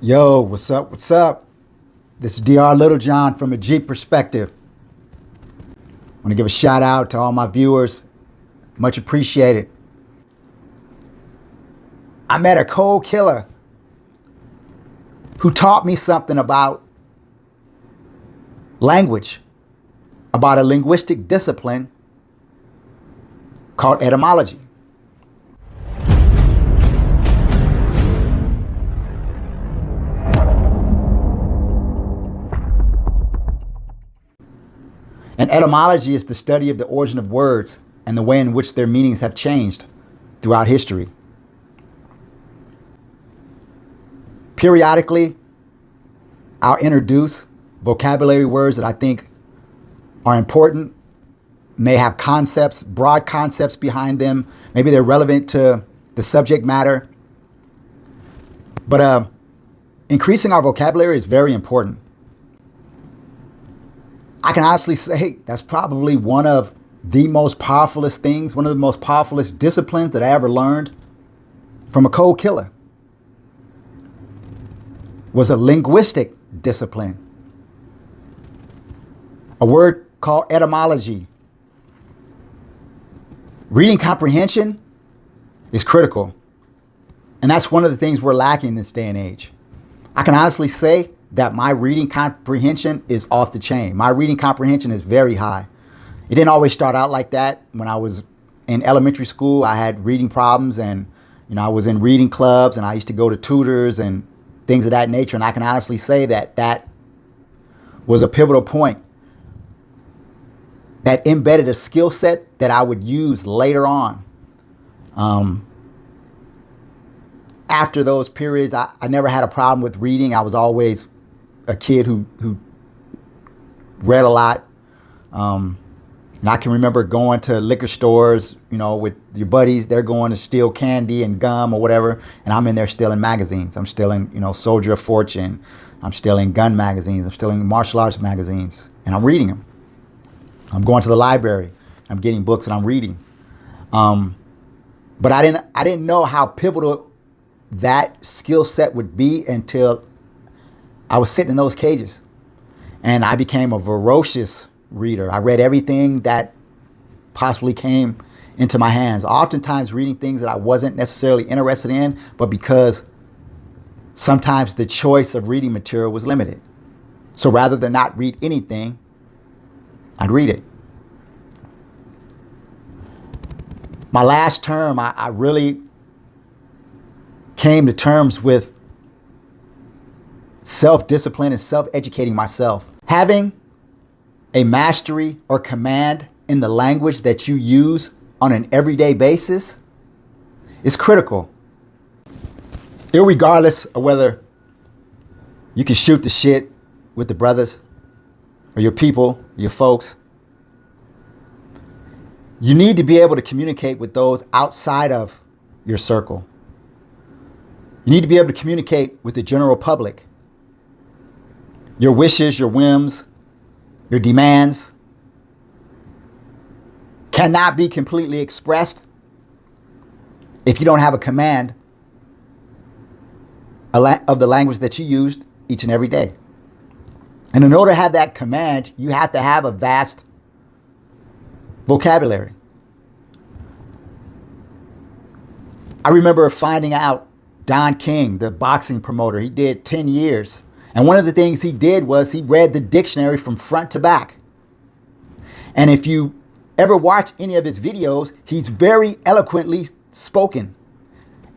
Yo, what's up? What's up? This is Dr. Littlejohn from a Jeep perspective. I want to give a shout out to all my viewers. Much appreciated. I met a cold killer who taught me something about language, about a linguistic discipline called etymology. And etymology is the study of the origin of words and the way in which their meanings have changed throughout history. Periodically, I'll introduce vocabulary words that I think are important, may have concepts, broad concepts behind them. Maybe they're relevant to the subject matter. But increasing our vocabulary is very important. I can honestly say that's probably one of the most powerfulest things, one of the most powerfulest disciplines that I ever learned from a cold killer. Was a linguistic discipline. A word called etymology. Reading comprehension is critical. And that's one of the things we're lacking in this day and age. I can honestly say that my reading comprehension is off the chain. My reading comprehension is very high. It didn't always start out like that. When I was in elementary school, I had reading problems, and I was in reading clubs, and I used to go to tutors and things of that nature. And I can honestly say that that was a pivotal point that embedded a skill set that I would use later on. After those periods, I never had a problem with reading. I was always a kid who read a lot. And I can remember going to liquor stores, with your buddies. They're going to steal candy and gum or whatever, and I'm in there stealing magazines. I'm stealing, Soldier of Fortune. I'm stealing gun magazines. I'm stealing martial arts magazines, and I'm reading them. I'm going to the library. I'm getting books and I'm reading. But I didn't know how pivotal that skill set would be until I was sitting in those cages, and I became a voracious reader. I read everything that possibly came into my hands, oftentimes reading things that I wasn't necessarily interested in, but because sometimes the choice of reading material was limited. So rather than not read anything, I'd read it. My last term, I really came to terms with self-discipline and self-educating myself. Having a mastery or command in the language that you use on an everyday basis is critical. Irregardless of whether you can shoot the shit with the brothers or your people, your folks, you need to be able to communicate with those outside of your circle. You need to be able to communicate with the general public. Your wishes, your whims, your demands cannot be completely expressed if you don't have a command of the language that you used each and every day. And in order to have that command, you have to have a vast vocabulary. I remember finding out Don King, the boxing promoter, he did 10 years. And one of the things he did was he read the dictionary from front to back. And if you ever watch any of his videos, he's very eloquently spoken.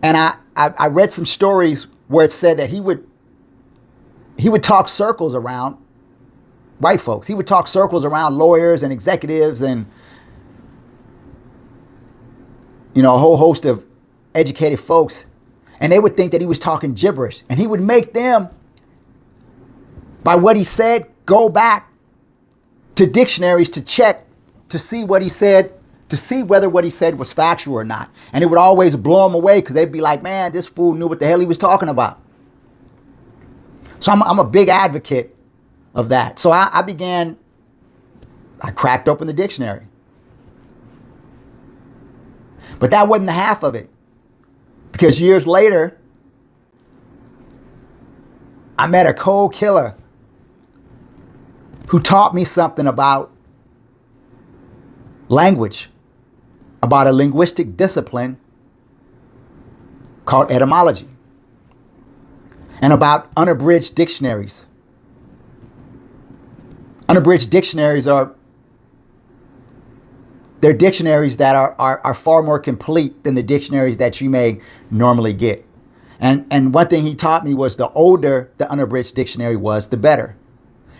And I read some stories where it said that he would talk circles around white folks. He would talk circles around lawyers and executives and a whole host of educated folks. And they would think that he was talking gibberish. And he would make them, by what he said, go back to dictionaries to check to see what he said, to see whether what he said was factual or not. And it would always blow them away because they'd be like, man, this fool knew what the hell he was talking about. So I'm a big advocate of that. So I cracked open the dictionary. But that wasn't the half of it. Because years later, I met a cold killer who taught me something about language, about a linguistic discipline called etymology, and about unabridged dictionaries. Unabridged dictionaries they're dictionaries that are far more complete than the dictionaries that you may normally get. And one thing he taught me was the older the unabridged dictionary was, the better.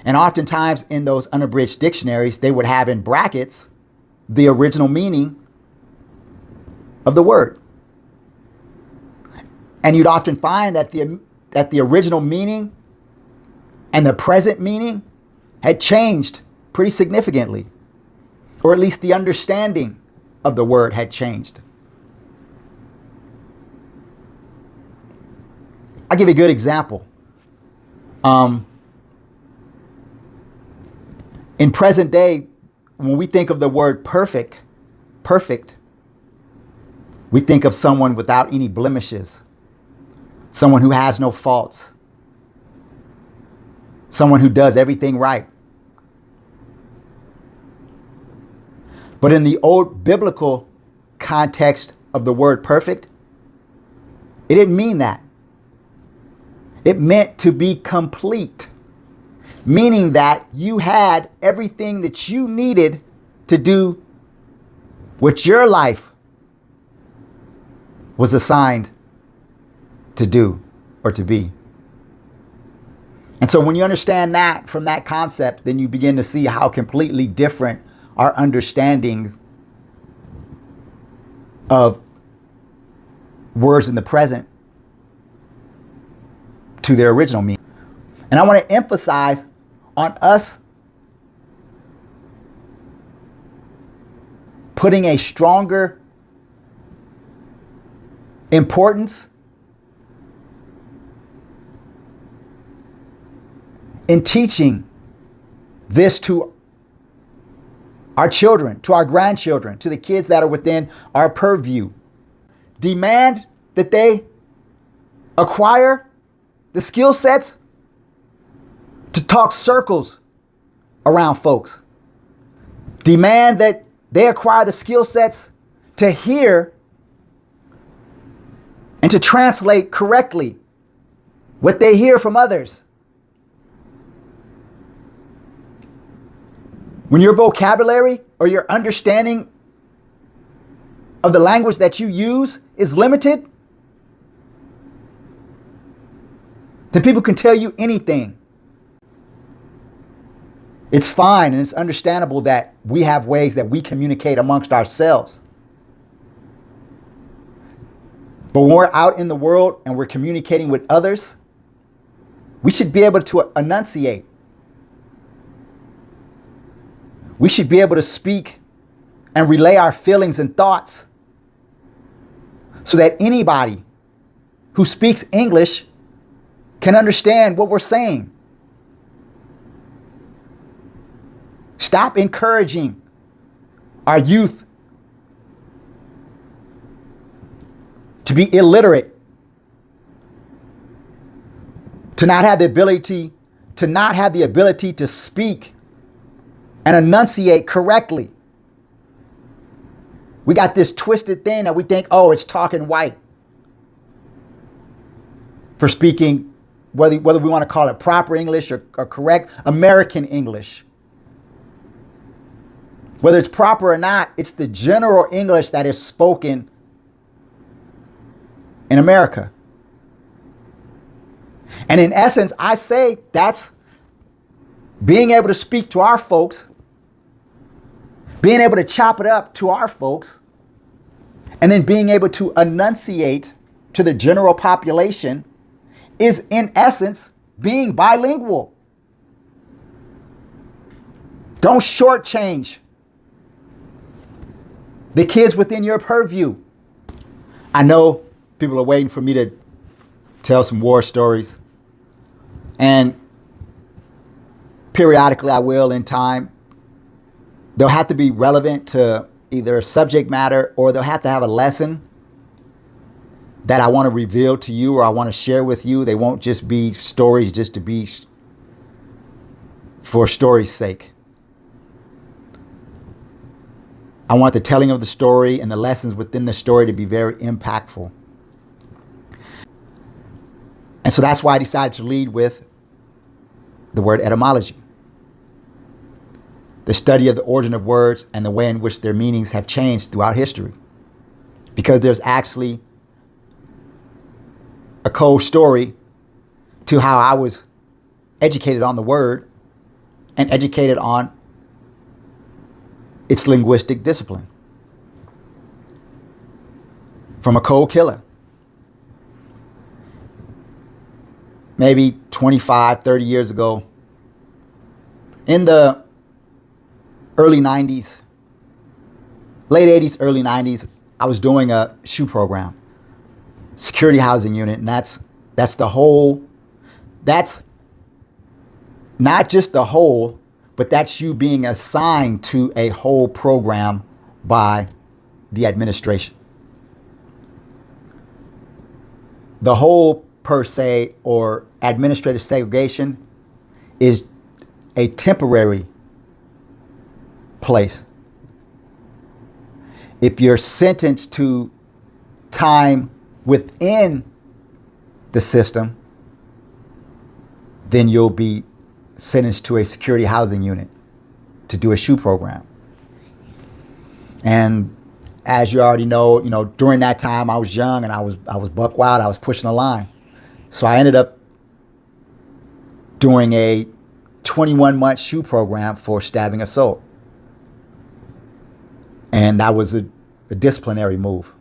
And oftentimes in those unabridged dictionaries, they would have in brackets the original meaning of the word. And you'd often find that the original meaning and the present meaning had changed pretty significantly, or at least the understanding of the word had changed. I'll give you a good example. In present day, when we think of the word perfect, we think of someone without any blemishes, someone who has no faults, someone who does everything right. But in the old biblical context of the word perfect, it didn't mean that. It meant to be complete, meaning that you had everything that you needed to do what your life was assigned to do or to be. And so when you understand that from that concept, then you begin to see how completely different our understandings of words in the present to their original meaning. And I want to emphasize on us putting a stronger importance in teaching this to our children, to our grandchildren, to the kids that are within our purview. Demand that they acquire the skill sets to talk circles around folks. Demand that they acquire the skill sets to hear and to translate correctly what they hear from others. When your vocabulary or your understanding of the language that you use is limited, then people can tell you anything. It's fine and it's understandable that we have ways that we communicate amongst ourselves. But when we're out in the world and we're communicating with others, we should be able to enunciate. We should be able to speak and relay our feelings and thoughts so that anybody who speaks English can understand what we're saying. Stop encouraging our youth to be illiterate, to not have the ability to speak and enunciate correctly. We got this twisted thing that we think, oh, it's talking white for speaking, whether we want to call it proper English or correct American English. Whether it's proper or not, it's the general English that is spoken in America. And in essence, I say that's being able to speak to our folks, being able to chop it up to our folks, and then being able to enunciate to the general population is in essence being bilingual. Don't shortchange the kids within your purview. I know people are waiting for me to tell some war stories, and periodically I will in time. They'll have to be relevant to either subject matter or they'll have to have a lesson that I want to reveal to you or I want to share with you. They won't just be stories just to be for story's sake. I want the telling of the story and the lessons within the story to be very impactful. And so that's why I decided to lead with the word etymology. The study of the origin of words and the way in which their meanings have changed throughout history. Because there's actually a cold story to how I was educated on the word and educated on its linguistic discipline. From a cold Killa. Maybe 25, 30 years ago, in the early 90s, late 80s, early 90s, I was doing a SHU program, security housing unit, and that's not just the whole, but that's you being assigned to a whole program by the administration. The whole, per se, or administrative segregation is a temporary place. If you're sentenced to time within the system, then you'll be sentenced to a security housing unit to do a SHU program. And as you already know, during that time I was young and I was buck wild. I was pushing the line. So I ended up doing a 21-month SHU program for stabbing assault. And that was a disciplinary move.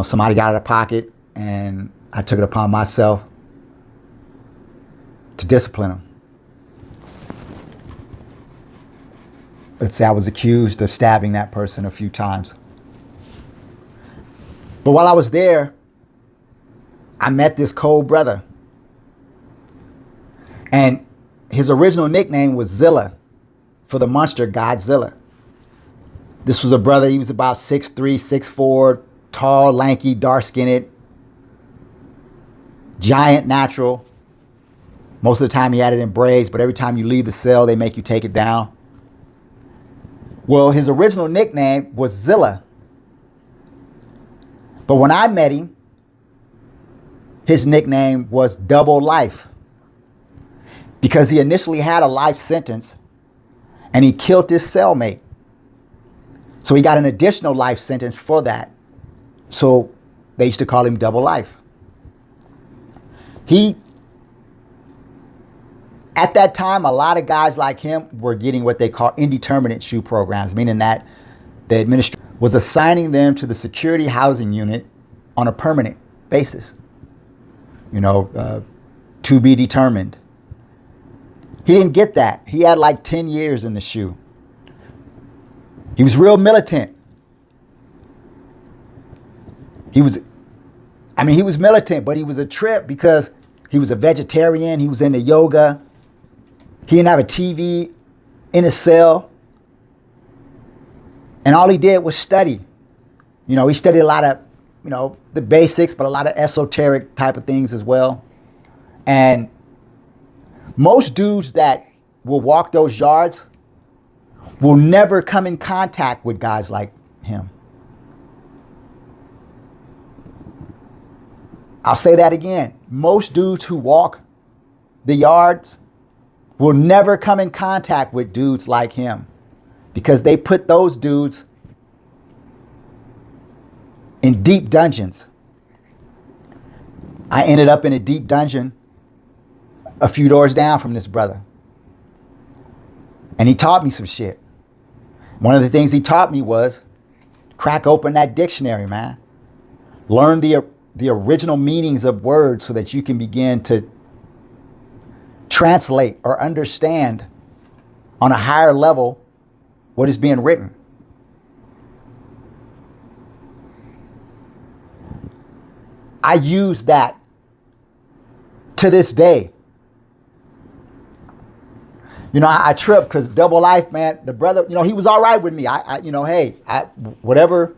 Somebody got out of pocket and I took it upon myself to discipline them. Let's say I was accused of stabbing that person a few times. But while I was there, I met this cold brother. And his original nickname was Zilla, for the monster Godzilla. This was a brother, he was about 6'3", 6'4", tall, lanky, dark-skinned, giant natural. Most of the time he had it in braids, but every time you leave the cell, they make you take it down. Well, his original nickname was Zilla. But when I met him, his nickname was Double Life. Because he initially had a life sentence and he killed his cellmate. So he got an additional life sentence for that. So they used to call him Double Life. At that time, a lot of guys like him were getting what they call indeterminate SHU programs, meaning that the administration was assigning them to the security housing unit on a permanent basis. To be determined. He didn't get that. He had like 10 years in the SHU. He was real militant. He was militant, but he was a trip because he was a vegetarian. He was into yoga. He didn't have a TV in his cell. And all he did was study. He studied a lot of, the basics, but a lot of esoteric type of things as well. And most dudes that will walk those yards will never come in contact with guys like him. I'll say that again. Most dudes who walk the yards will never come in contact with dudes like him because they put those dudes in deep dungeons. I ended up in a deep dungeon a few doors down from this brother. And he taught me some shit. One of the things he taught me was crack open that dictionary, man. Learn the original meanings of words so that you can begin to translate or understand on a higher level what is being written. I use that to this day. I trip because Double Life, man, the brother, he was all right with me. Whatever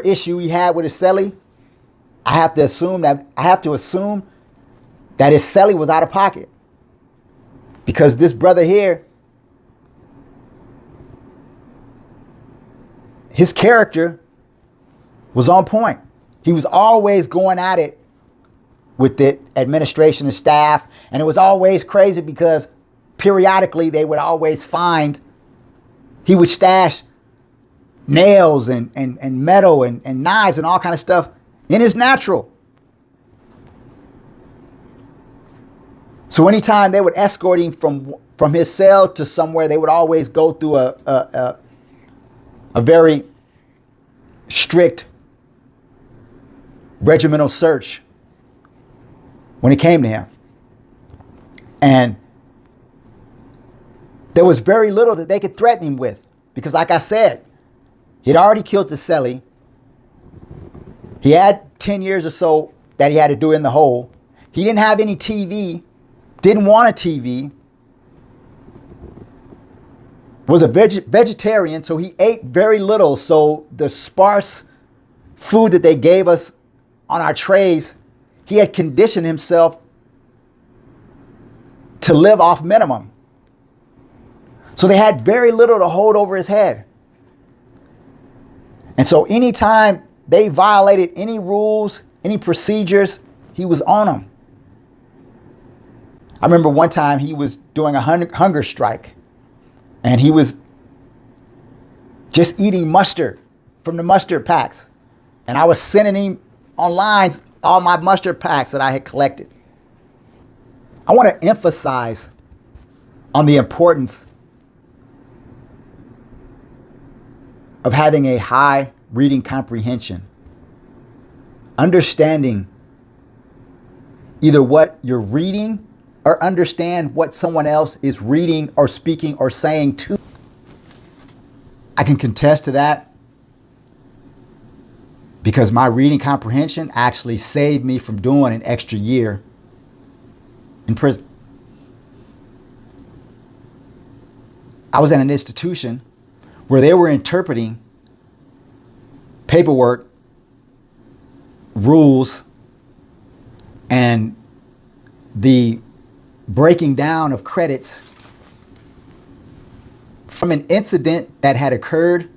issue he had with his celly, I have to assume that his celly was out of pocket. Because this brother here, his character was on point. He was always going at it with the administration and staff. And it was always crazy because periodically they would always find, he would stash nails and metal and knives and all kind of stuff in his natural. So anytime they would escort him from his cell to somewhere, they would always go through a very strict regimental search when it came to him. And there was very little that they could threaten him with. Because like I said, he'd already killed the celly. He had 10 years or so that he had to do in the hole. He didn't have any TV, didn't want a TV, was a vegetarian, so he ate very little. So the sparse food that they gave us on our trays, he had conditioned himself to live off minimum. So they had very little to hold over his head. And so anytime they violated any rules, any procedures, he was on them. I remember one time he was doing a hunger strike, and he was just eating mustard from the mustard packs. And I was sending him online all my mustard packs that I had collected. I want to emphasize on the importance of having a high reading comprehension. Understanding either what you're reading or understand what someone else is reading or speaking or saying to. I can contest to that because my reading comprehension actually saved me from doing an extra year in prison. I was at an institution where they were interpreting paperwork, rules, and the breaking down of credits from an incident that had occurred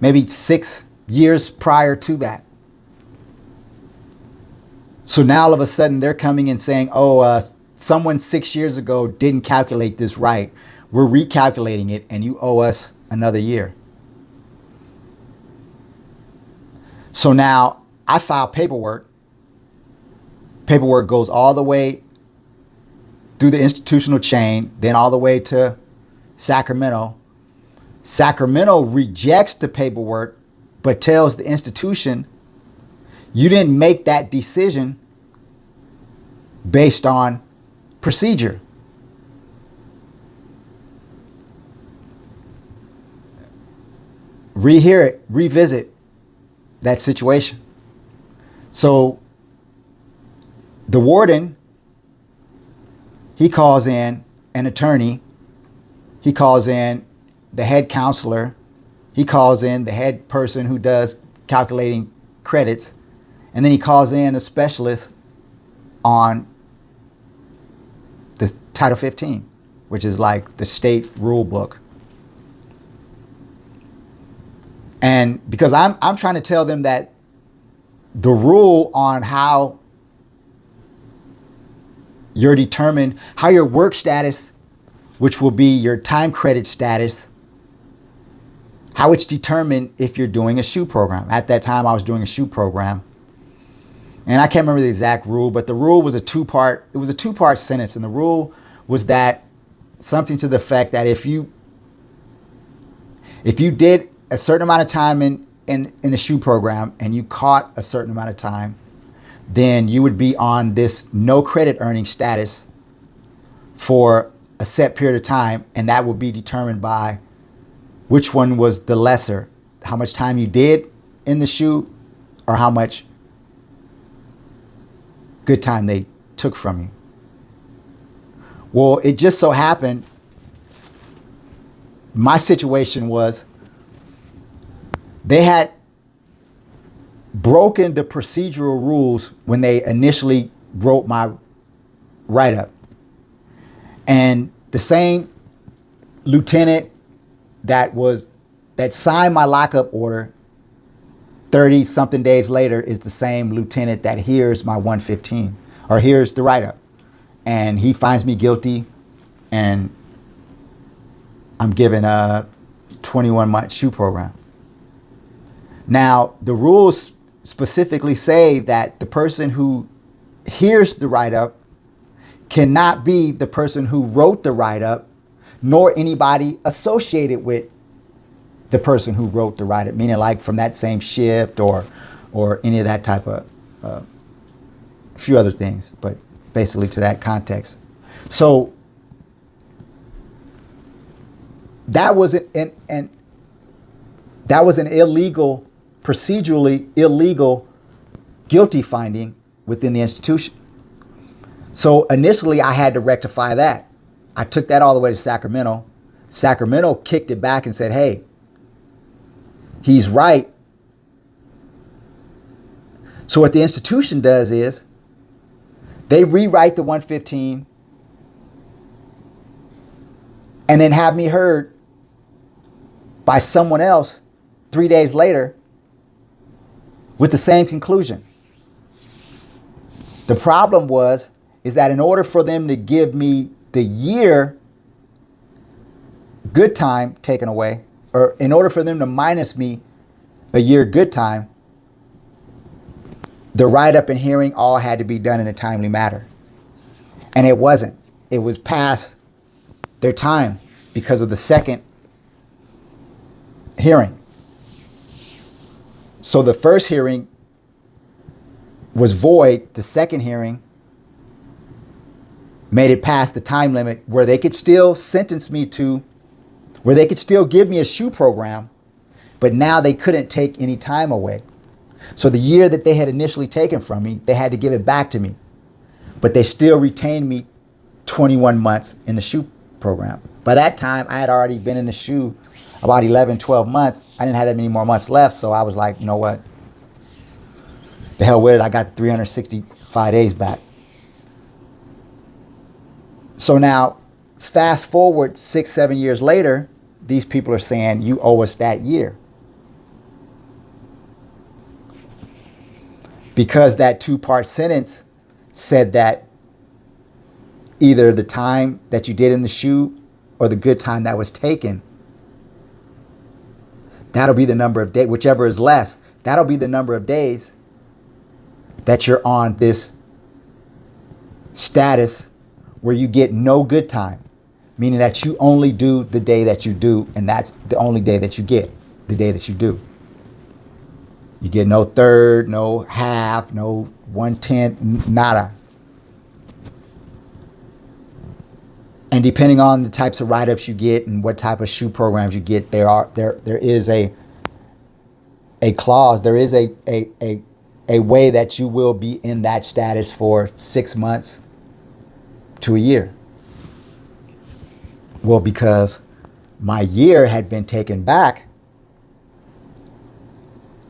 maybe 6 years prior to that. So now all of a sudden they're coming and saying, someone 6 years ago didn't calculate this right. We're recalculating it and you owe us another year. So now I file paperwork. Paperwork goes all the way through the institutional chain, then all the way to Sacramento. Sacramento rejects the paperwork, but tells the institution, you didn't make that decision based on procedure. Rehear it, revisit that situation. So the warden, he calls in an attorney, he calls in the head counselor, he calls in the head person who does calculating credits, and then he calls in a specialist on the Title 15, which is like the state rule book. And because I'm trying to tell them that the rule on how you're determined, how your work status, which will be your time credit status, how it's determined if you're doing a SHU program. At that time, I was doing a SHU program. And I can't remember the exact rule, but the rule was a two-part sentence. And the rule was that something to the effect that if you did a certain amount of time in a SHU program and you caught a certain amount of time, then you would be on this no credit earning status for a set period of time, and that would be determined by which one was the lesser, how much time you did in the SHU or how much good time they took from you. Well, it just so happened my situation was they had broken the procedural rules when they initially wrote my write-up. And the same lieutenant that signed my lockup order 30 something days later is the same lieutenant that hears my 115 or hears the write-up, and he finds me guilty, and I'm given a 21-month SHU program. Now, the rules specifically say that the person who hears the write-up cannot be the person who wrote the write-up, nor anybody associated with the person who wrote the write-up, meaning like from that same shift or any of that type of a few other things, but basically to that context. So that was an illegal, procedurally illegal guilty finding within the institution. So initially I had to rectify that. I took that all the way to Sacramento. Sacramento kicked it back and said, hey, he's right. So what the institution does is they rewrite the 115 and then have me heard by someone else 3 days later with the same conclusion. The problem is that in order for them to give me the year good time taken away, or in order for them to minus me a year good time, the write-up and hearing all had to be done in a timely manner. And it wasn't. It was past their time because of the second hearing. So the first hearing was void. The second hearing made it past the time limit where they could still sentence me to, where they could still give me a SHU program, but now they couldn't take any time away. So the year that they had initially taken from me, they had to give it back to me, but they still retained me 21 months in the SHU program. By that time, I had already been in the SHU about 11, 12 months. I didn't have that many more months left, so I was like, you know what? The hell with it, I got the 365 days back. So now, fast forward 6, 7 years later, these people are saying, you owe us that year. Because that 2-part sentence said that either the time that you did in the SHU or the good time that was taken, that'll be the number of days, whichever is less, that'll be the number of days that you're on this status where you get no good time, meaning that you only do the day that you do, and that's the only day that you get, the day that you do. You get no third, no half, no 1/10, nada. And depending on the types of write-ups you get and what type of SHU programs you get, there is a clause, there is a way that you will be in that status for 6 months to a year. Well, because my year had been taken back,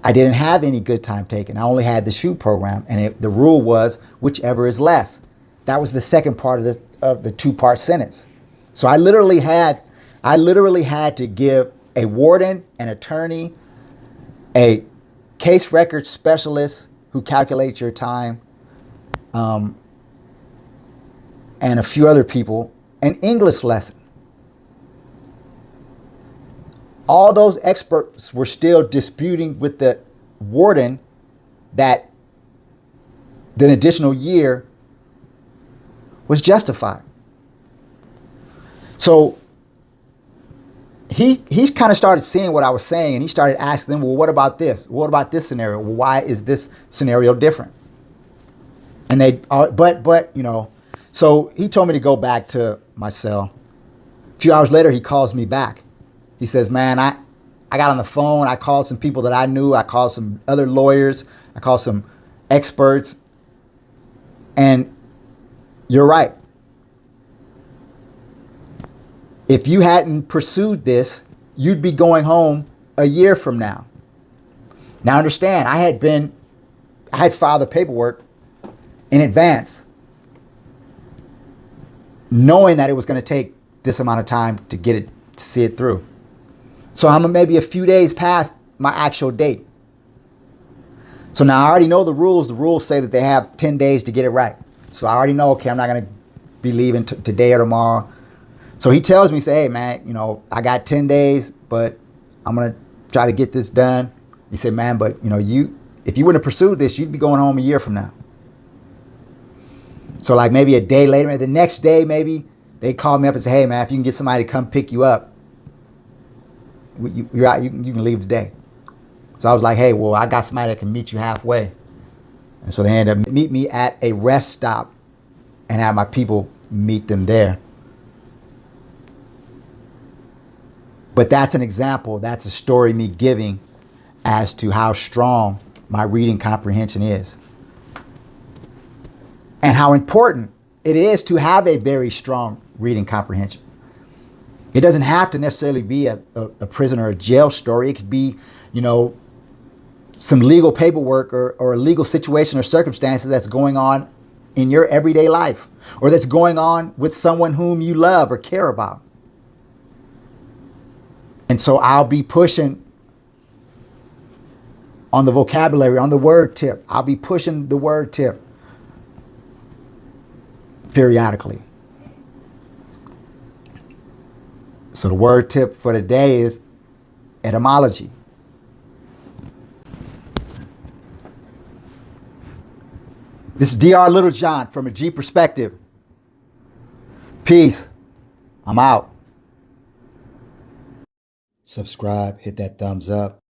I didn't have any good time taken. I only had the SHU program, and the rule was whichever is less. That was the second part of the 2-part sentence. So I literally had to give a warden, an attorney, a case record specialist who calculates your time, and a few other people an English lesson. All those experts were still disputing with the warden that the additional year was justified. So he kind of started seeing what I was saying, and he started asking them, well, what about this? What about this scenario? Well, why is this scenario different? And they, but you know, so he told me to go back to my cell. A few hours later, he calls me back. He says, man, I got on the phone. I called some people that I knew. I called some other lawyers. I called some experts. And you're right. If you hadn't pursued this, you'd be going home a year from now. Now understand, I had filed the paperwork in advance, knowing that it was going to take this amount of time to get it, to see it through. So I'm maybe a few days past my actual date. So now I already know the rules. The rules say that they have 10 days to get it right. So I already know, okay, I'm not going to be leaving today or tomorrow. So he tells me, say, hey, man, you know, I got 10 days, but I'm going to try to get this done. He said, man, but, you know, if you wouldn't have pursued this, you'd be going home a year from now. So like maybe a day later, maybe the next day, maybe they call me up and say, hey, man, if you can get somebody to come pick you up, you're out, you can leave today. So I was like, hey, well, I got somebody that can meet you halfway. And so they ended up meet me at a rest stop and have my people meet them there. But that's an example, that's a story me giving as to how strong my reading comprehension is. And how important it is to have a very strong reading comprehension. It doesn't have to necessarily be a prison or a jail story. It could be, you know, some legal paperwork or a legal situation or circumstances that's going on in your everyday life, or that's going on with someone whom you love or care about. And so I'll be pushing on the vocabulary, on the word tip. I'll be pushing the word tip periodically. So the word tip for today is etymology. This is Dr. Littlejohn from a G perspective. Peace. I'm out. Subscribe, hit that thumbs up.